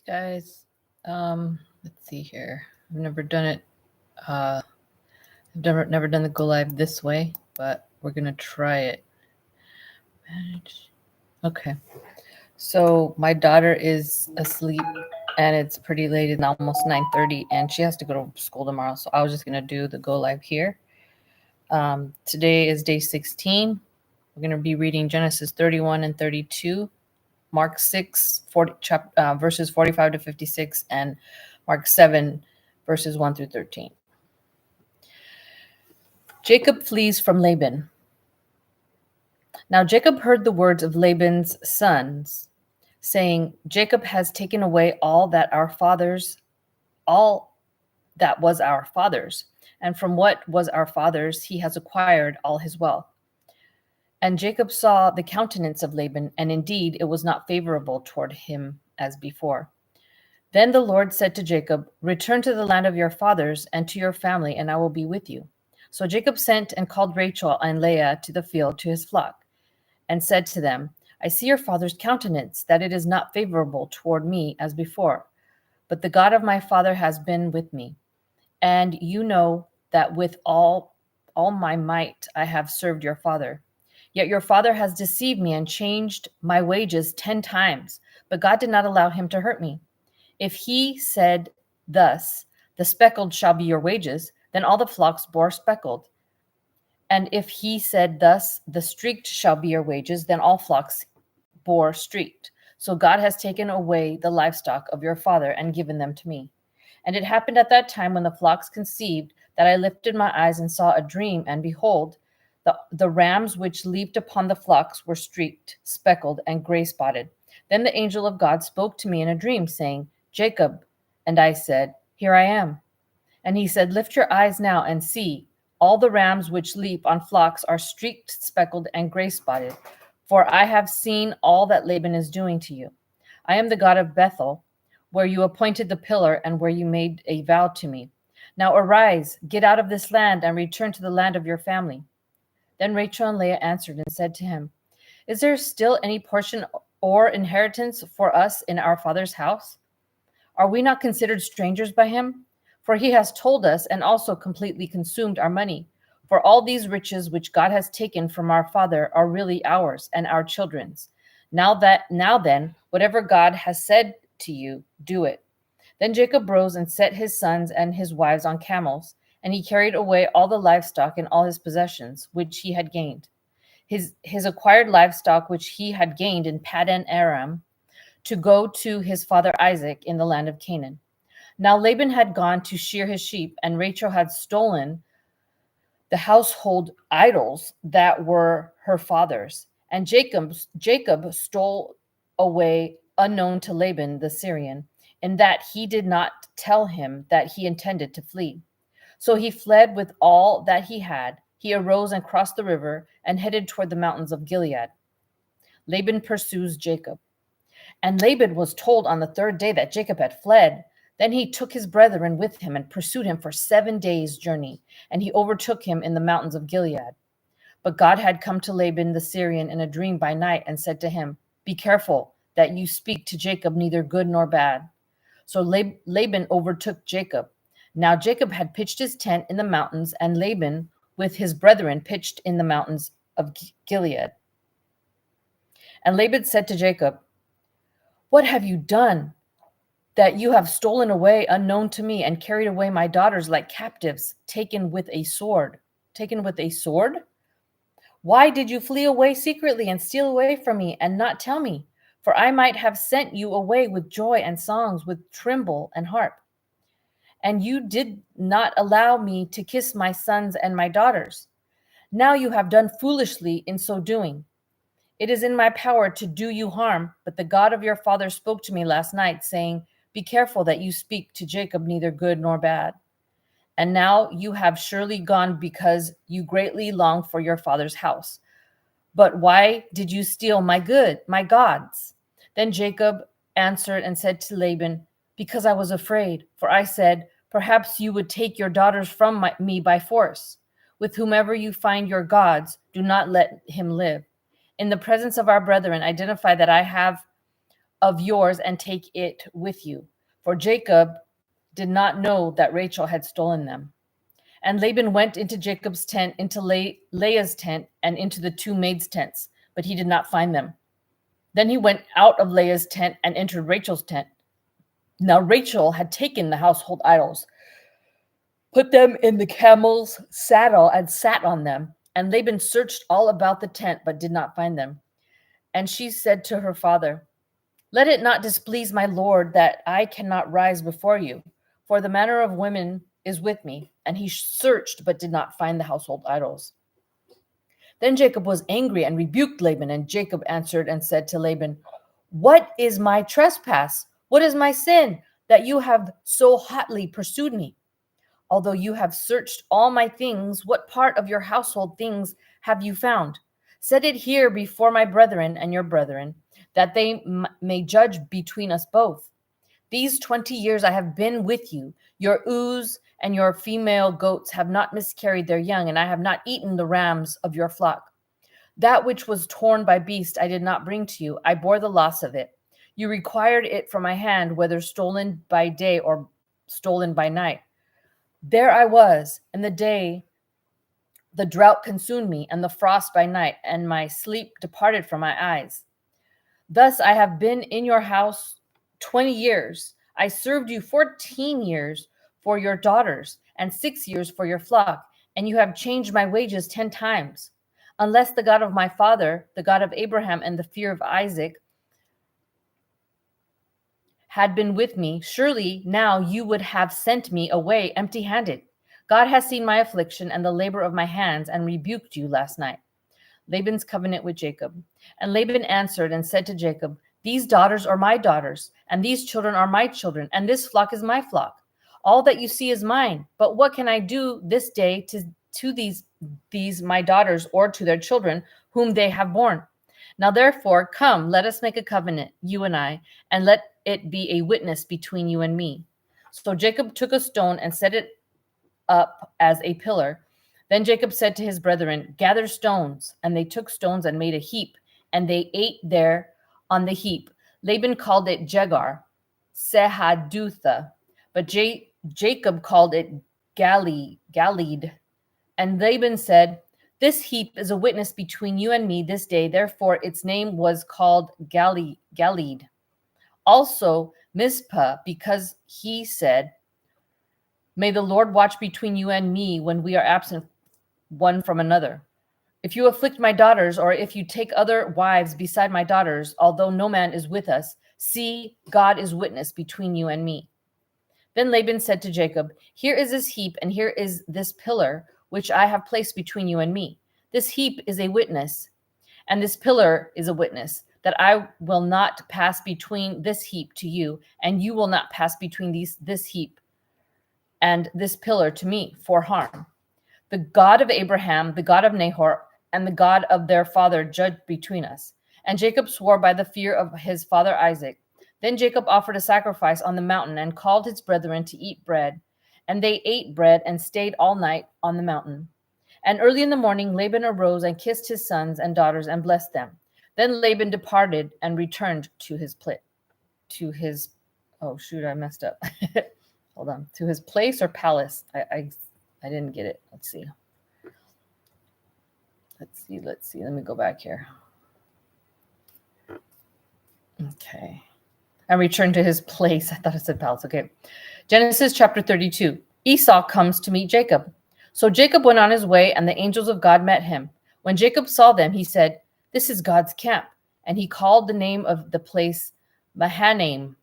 guys. Let's see here. I've never done it. I've never done the go live this way, but we're gonna try it. Manage. Okay. So my daughter is asleep, and it's pretty late. It's almost 9:30, and she has to go to school tomorrow. So I was just gonna do the go live here. Today is day 16. We're gonna be reading Genesis 31 and 32. Mark 6, verses 45 to 56, and Mark 7, verses 1 through 13. Jacob flees from Laban. Now Jacob heard the words of Laban's sons, saying, Jacob has taken away all that was our father's, and from what was our father's he has acquired all his wealth. And Jacob saw the countenance of Laban, and indeed it was not favorable toward him as before. Then the Lord said to Jacob, return to the land of your fathers and to your family, and I will be with you. So Jacob sent and called Rachel and Leah to the field to his flock, and said to them, I see your father's countenance, that it is not favorable toward me as before. But the God of my father has been with me. And you know that with all my might I have served your father. Yet your father has deceived me and changed my wages 10 times, but God did not allow him to hurt me. If he said thus, the speckled shall be your wages, then all the flocks bore speckled. And if he said thus, the streaked shall be your wages, then all flocks bore streaked. So God has taken away the livestock of your father and given them to me. And it happened at that time when the flocks conceived that I lifted my eyes and saw a dream, and behold, the rams which leaped upon the flocks were streaked, speckled, and gray spotted. Then the angel of God spoke to me in a dream, saying, Jacob. And I said, Here I am. And he said, Lift your eyes now and see. All the rams which leap on flocks are streaked, speckled, and gray spotted. For I have seen all that Laban is doing to you. I am the God of Bethel, where you appointed the pillar and where you made a vow to me. Now arise, get out of this land and return to the land of your family. Then Rachel and Leah answered and said to him, Is there still any portion or inheritance for us in our father's house? Are we not considered strangers by him? For he has told us and also completely consumed our money. For all these riches which God has taken from our father are really ours and our children's. Now then, whatever God has said to you, do it. Then Jacob rose and set his sons and his wives on camels, and he carried away all the livestock and all his possessions, which he had gained. His acquired livestock, which he had gained in Paddan Aram, to go to his father Isaac in the land of Canaan. Now Laban had gone to shear his sheep, and Rachel had stolen the household idols that were her father's. And Jacob stole away unknown to Laban the Syrian, in that he did not tell him that he intended to flee. So he fled with all that he had. He arose and crossed the river and headed toward the mountains of Gilead. Laban pursues Jacob. And Laban was told on the third day that Jacob had fled. Then he took his brethren with him and pursued him for 7 days' journey, and he overtook him in the mountains of Gilead. But God had come to Laban the Syrian in a dream by night and said to him, Be careful that you speak to Jacob neither good nor bad. So Laban overtook Jacob. Now Jacob had pitched his tent in the mountains, and Laban with his brethren pitched in the mountains of Gilead. And Laban said to Jacob, What have you done, that you have stolen away unknown to me and carried away my daughters like captives, taken with a sword? Taken with a sword? Why did you flee away secretly and steal away from me and not tell me? For I might have sent you away with joy and songs, with timbrel and harp. And you did not allow me to kiss my sons and my daughters. Now you have done foolishly in so doing. It is in my power to do you harm, but the God of your father spoke to me last night, saying, Be careful that you speak to Jacob neither good nor bad. And now you have surely gone because you greatly long for your father's house. But why did you steal my gods? Then Jacob answered and said to Laban, Because I was afraid, for I said, Perhaps you would take your daughters from me by force. With whomever you find your gods, do not let him live. In the presence of our brethren, identify that I have of yours and take it with you. For Jacob did not know that Rachel had stolen them. And Laban went into Jacob's tent, into Leah's tent, and into the two maids' tents, but he did not find them. Then he went out of Leah's tent and entered Rachel's tent. Now Rachel had taken the household idols, put them in the camel's saddle, and sat on them. And Laban searched all about the tent, but did not find them. And she said to her father, "Let it not displease my lord that I cannot rise before you, for the manner of women is with me." And he searched, but did not find the household idols. Then Jacob was angry and rebuked Laban. And Jacob answered and said to Laban, "What is my trespass? What is my sin that you have so hotly pursued me? Although you have searched all my things, what part of your household things have you found? Set it here before my brethren and your brethren, that they may judge between us both. These 20 years I have been with you. Your ewes and your female goats have not miscarried their young, and I have not eaten the rams of your flock. That which was torn by beast I did not bring to you. I bore the loss of it. You required it from my hand, whether stolen by day or stolen by night. There I was, and the drought consumed me, and the frost by night, and my sleep departed from my eyes. Thus I have been in your house 20 years. I served you 14 years for your daughters, and 6 years for your flock, and you have changed my wages 10 times. Unless the God of my father, the God of Abraham, and the fear of Isaac had been with me, surely now you would have sent me away empty-handed. God has seen my affliction and the labor of my hands, and rebuked you last night." Laban's covenant with Jacob. And Laban answered and said to Jacob, "These daughters are my daughters, and these children are my children, and this flock is my flock. All that you see is mine. But what can I do this day to these my daughters, or to their children whom they have borne? Now therefore, come, let us make a covenant, you and I, and let it be a witness between you and me." So Jacob took a stone and set it up as a pillar. Then Jacob said to his brethren, "Gather stones." And they took stones and made a heap, and they ate there on the heap. Laban called it Jegar, Sehadutha, but Jacob called it Galeed. And Laban said, "This heap is a witness between you and me this day." Therefore its name was called Galeed. Also Mizpah, because he said, "May the Lord watch between you and me when we are absent one from another. If you afflict my daughters, or if you take other wives beside my daughters, although no man is with us, see, God is witness between you and me." Then Laban said to Jacob, "Here is this heap, and here is this pillar, which I have placed between you and me. This heap is a witness, and this pillar is a witness, that I will not pass between this heap to you, and you will not pass between this heap and this pillar to me for harm. The God of Abraham, the God of Nahor, and the God of their father judged between us." And Jacob swore by the fear of his father Isaac. Then Jacob offered a sacrifice on the mountain and called his brethren to eat bread. And they ate bread and stayed all night on the mountain. And early in the morning, Laban arose and kissed his sons and daughters and blessed them. Then Laban departed and returned to his I messed up. Hold on. To his place or palace? I didn't get it. Let's see. Let me go back here. Okay. And returned to his place. I thought it said palace. Okay. Genesis chapter 32. Esau comes to meet Jacob. So Jacob went on his way, and the angels of God met him. When Jacob saw them, he said, "This is God's camp." And he called the name of the place Mahanaim.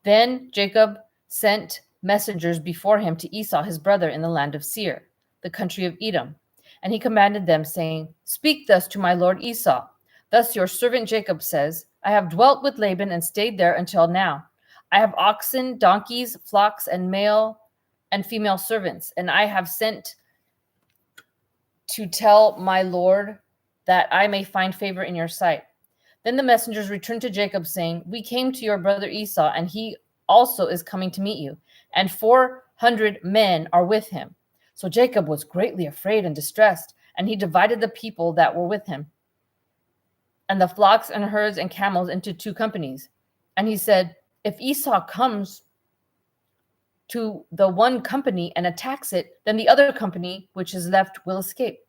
Then Jacob sent messengers before him to Esau his brother in the land of Seir, the country of Edom. And he commanded them, saying, "Speak thus to my lord Esau. Thus your servant Jacob says, I have dwelt with Laban and stayed there until now. I have oxen, donkeys, flocks, and male and female servants, and I have sent to tell my lord that I may find favor in your sight." Then the messengers returned to Jacob, saying, "We came to your brother Esau, and he also is coming to meet you, and 400 men are with him." So Jacob was greatly afraid and distressed, and he divided the people that were with him, and the flocks and herds and camels into 2 companies. And he said, if Esau comes to the one company and attacks it, then the other company which is left will escape.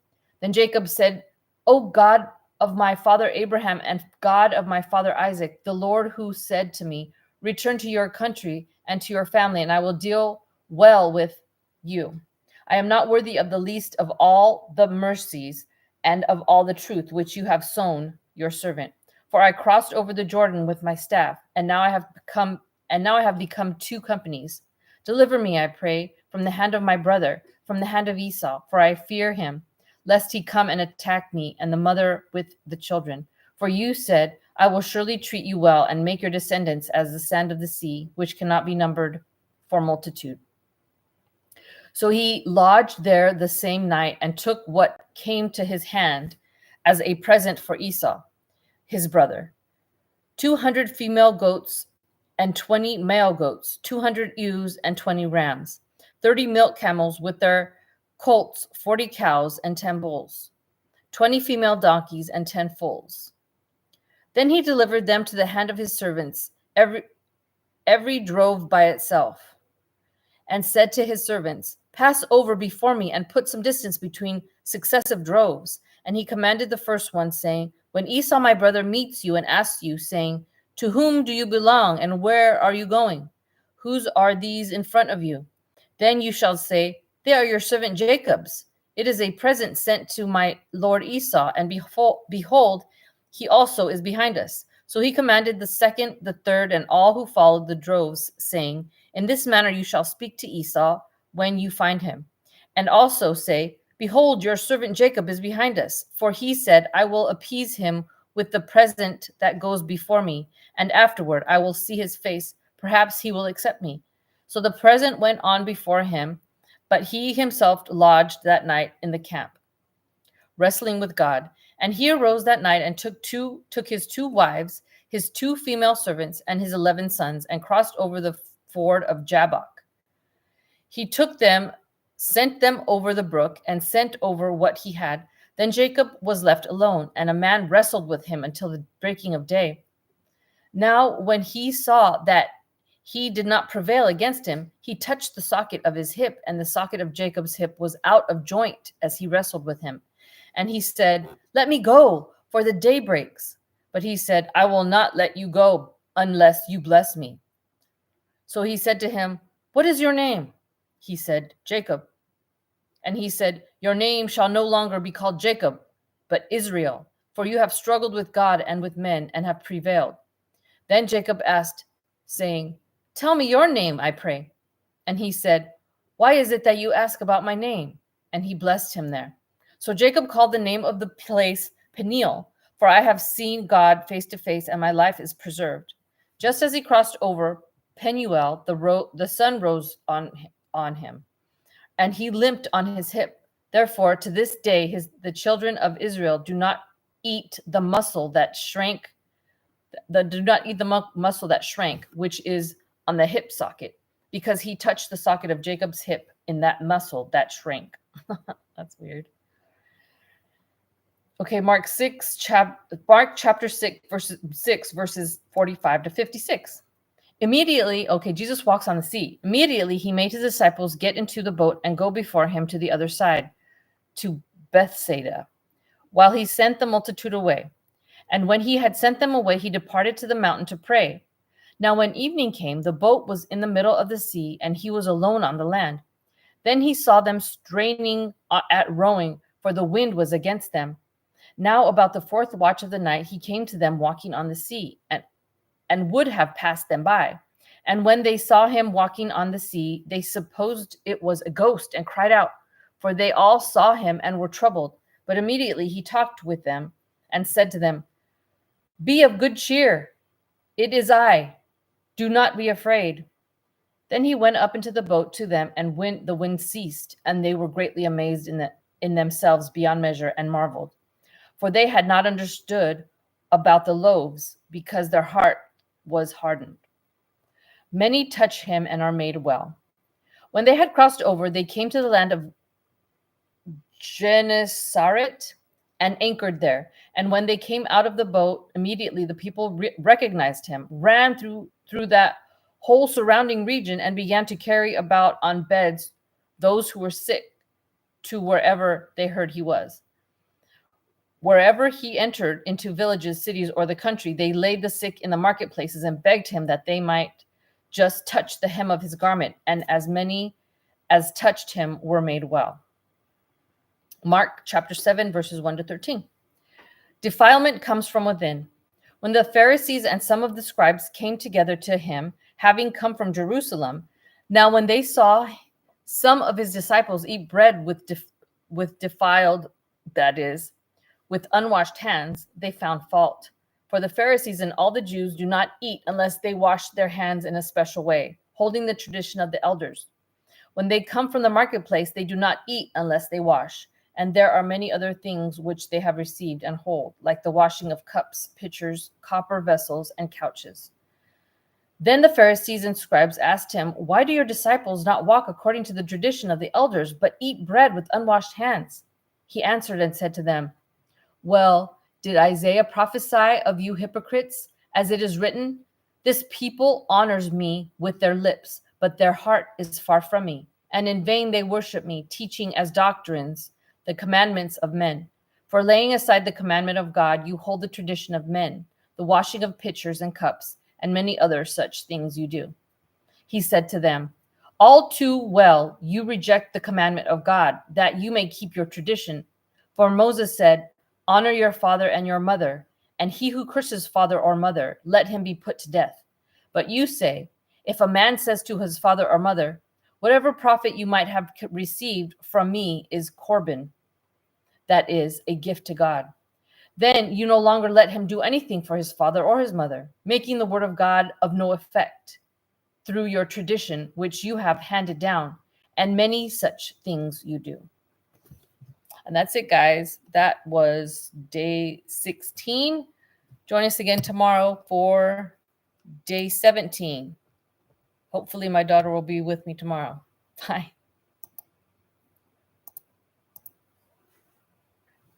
Then Jacob said, O God of my father Abraham and God of my father Isaac, the Lord who said to me, return to your country and to your family, and I will deal well with you. I am not worthy of the least of all the mercies and of all the truth which you have sown your servant. For I crossed over the Jordan with my staff, and now I have become two companies. Deliver me, I pray, from the hand of my brother, from the hand of Esau, for I fear him, lest he come and attack me and the mother with the children. For you said, I will surely treat you well and make your descendants as the sand of the sea, which cannot be numbered for multitude. So he lodged there the same night and took what came to his hand as a present for Esau, his brother, 200 female goats and 20 male goats, 200 ewes and 20 rams, 30 milk camels with their colts, 40 cows and 10 bulls, 20 female donkeys and 10 foals. Then he delivered them to the hand of his servants, every drove by itself, and said to his servants, pass over before me and put some distance between successive droves. And he commanded the first one, saying, when Esau my brother meets you and asks you, saying, to whom do you belong and where are you going? Whose are these in front of you? Then you shall say, they are your servant Jacob's. It is a present sent to my lord Esau, and behold, he also is behind us. So he commanded the second, the third, and all who followed the droves, saying, in this manner you shall speak to Esau when you find him. And also say, behold, your servant Jacob is behind us. For he said, I will appease him with the present that goes before me, and afterward I will see his face. Perhaps he will accept me. So the present went on before him, but he himself lodged that night in the camp, wrestling with God. And he arose that night and took his 2 wives, his 2 female servants, and his 11 sons, and crossed over the ford of Jabbok. He took them, sent them over the brook, and sent over what he had. Then Jacob was left alone, and a man wrestled with him until the breaking of day. Now, when he saw that he did not prevail against him, he touched the socket of his hip, and the socket of Jacob's hip was out of joint as he wrestled with him. And he said, let me go, for the day breaks. But he said, I will not let you go unless you bless me. So he said to him, what is your name? He said, Jacob. And he said, your name shall no longer be called Jacob, but Israel, for you have struggled with God and with men and have prevailed. Then Jacob asked, saying, tell me your name, I pray. And he said, why is it that you ask about my name? And he blessed him there. So Jacob called the name of the place Peniel, for I have seen God face to face, and my life is preserved. Just as he crossed over Penuel, the sun rose on him, and he limped on his hip. Therefore, to this day, the children of Israel do not eat the muscle that shrank, which is on the hip socket, because he touched the socket of Jacob's hip in that muscle that shrank. That's weird. Okay, Mark chapter 6, verses 45 to 56. Immediately, Jesus walks on the sea. Immediately, he made his disciples get into the boat and go before him to the other side, to Bethsaida, while he sent the multitude away. And when he had sent them away, he departed to the mountain to pray. Now, when evening came, the boat was in the middle of the sea, and he was alone on the land. Then he saw them straining at rowing, for the wind was against them. Now, about the 4th watch of the night, he came to them walking on the sea, and would have passed them by. And when they saw him walking on the sea, they supposed it was a ghost and cried out, for they all saw him and were troubled. But immediately he talked with them and said to them, be of good cheer. It is I. Do not be afraid. Then he went up into the boat to them, and when the wind ceased, and they were greatly amazed in themselves beyond measure, and marveled. For they had not understood about the loaves, because their heart was hardened. Many touch him and are made well. When they had crossed over, they came to the land of Gennesaret, and anchored there. And when they came out of the boat, immediately the people recognized him, ran through that whole surrounding region, and began to carry about on beds those who were sick to wherever they heard he was. Wherever he entered into villages, cities, or the country, they laid the sick in the marketplaces and begged him that they might just touch the hem of his garment, and as many as touched him were made well. Mark chapter 7, verses 1 to 13. Defilement comes from within. When the Pharisees and some of the scribes came together to him, having come from Jerusalem, now when they saw some of his disciples eat bread with defiled, that is, with unwashed hands, they found fault. For the Pharisees and all the Jews do not eat unless they wash their hands in a special way, holding the tradition of the elders. When they come from the marketplace, they do not eat unless they wash. And there are many other things which they have received and hold, like the washing of cups, pitchers, copper vessels, and couches. Then the Pharisees and scribes asked him, "Why do your disciples not walk according to the tradition of the elders, but eat bread with unwashed hands?" He answered and said to them, "Well, did Isaiah prophesy of you hypocrites, as it is written, 'This people honors me with their lips, but their heart is far from me, and in vain they worship me, teaching as doctrines the commandments of men. For laying aside the commandment of God, you hold the tradition of men, the washing of pitchers and cups, and many other such things you do." He said to them, "All too well you reject the commandment of God, that you may keep your tradition. For Moses said, 'Honor your father and your mother,' and he who curses father or mother, let him be put to death. But you say, if a man says to his father or mother, 'Whatever profit you might have received from me is Corban,' that is, a gift to God, then you no longer let him do anything for his father or his mother, making the word of God of no effect through your tradition, which you have handed down, and many such things you do." And that's it, guys. That was day 16. Join us again tomorrow for day 17. Hopefully my daughter will be with me tomorrow. Bye.